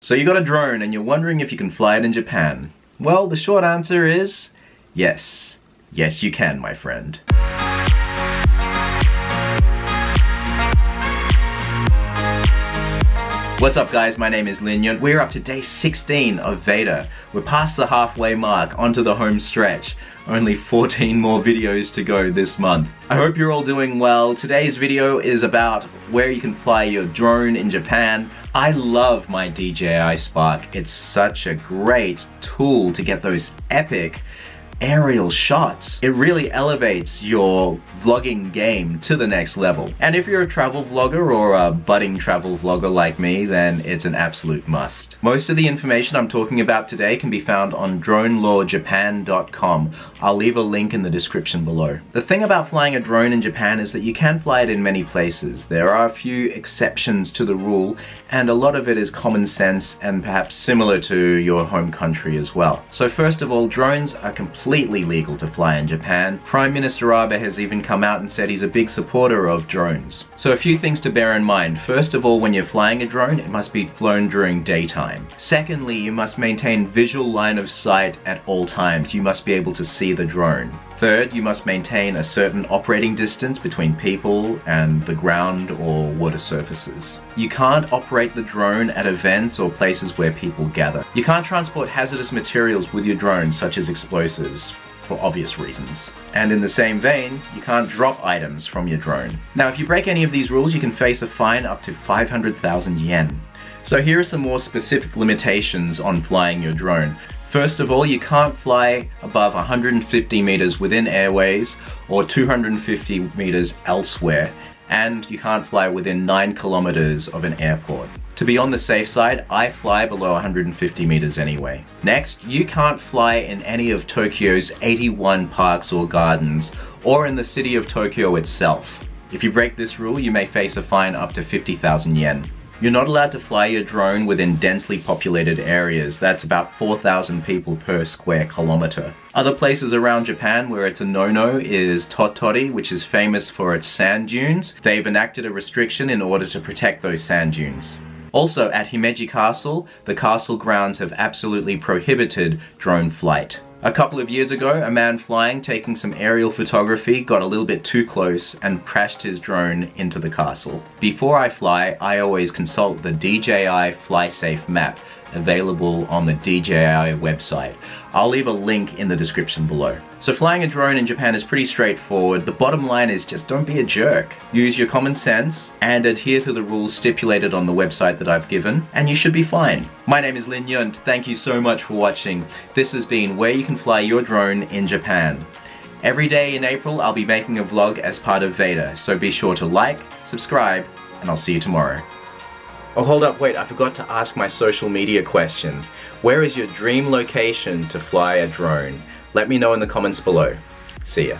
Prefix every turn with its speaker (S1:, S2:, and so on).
S1: So you got a drone and you're wondering if you can fly it in Japan. Well, the short answer is yes. Yes, you can, my friend. What's up guys, my name is Lin Nyunt. We're up to day 16 of VEDA. We're past the halfway mark, onto the home stretch. Only 14 more videos to go this month. I hope you're all doing well. Today's video is about where you can fly your drone in Japan. I love my DJI Spark. It's such a great tool to get those epic aerial shots. It really elevates your vlogging game to the next level. And if you're a travel vlogger or a budding travel vlogger like me, then it's an absolute must. Most of the information I'm talking about today can be found on dronelawjapan.com. I'll leave a link in the description below. The thing about flying a drone in Japan is that you can fly it in many places. There are a few exceptions to the rule, and a lot of it is common sense and perhaps similar to your home country as well. So first of all, drones are completely legal to fly in Japan. Prime Minister Abe has even come out and said he's a big supporter of drones. So a few things to bear in mind. First of all, when you're flying a drone, it must be flown during daytime. Secondly, you must maintain visual line of sight at all times. You must be able to see the drone. Third, you must maintain a certain operating distance between people and the ground or water surfaces. You can't operate the drone at events or places where people gather. You can't transport hazardous materials with your drone, such as explosives, for obvious reasons. And in the same vein, you can't drop items from your drone. Now, if you break any of these rules, you can face a fine up to 500,000 yen. So here are some more specific limitations on flying your drone. First of all, you can't fly above 150 meters within airways or 250 meters elsewhere, and you can't fly within 9 kilometers of an airport. To be on the safe side, I fly below 150 meters anyway. Next, you can't fly in any of Tokyo's 81 parks or gardens, or in the city of Tokyo itself. If you break this rule, you may face a fine up to 50,000 yen. You're not allowed to fly your drone within densely populated areas. That's about 4,000 people per square kilometer. Other places around Japan where it's a no-no is Tottori, which is famous for its sand dunes. They've enacted a restriction in order to protect those sand dunes. Also, at Himeji Castle, the castle grounds have absolutely prohibited drone flight. A couple of years ago, a man flying, taking some aerial photography, got a little bit too close and crashed his drone into the castle. Before I fly, I always consult the DJI Fly Safe Map, available on the DJI website. I'll leave a link in the description below. So flying a drone in Japan is pretty straightforward. The bottom line is just don't be a jerk. Use your common sense and adhere to the rules stipulated on the website that I've given, and you should be fine. My name is Lin Nyunt. Thank you so much for watching. This has been Where You Can Fly Your Drone in Japan. Every day in April, I'll be making a vlog as part of VEDA, so be sure to like, subscribe, and I'll see you tomorrow. Oh, hold up, wait, I forgot to ask my social media question. Where is your dream location to fly a drone? Let me know in the comments below. See ya.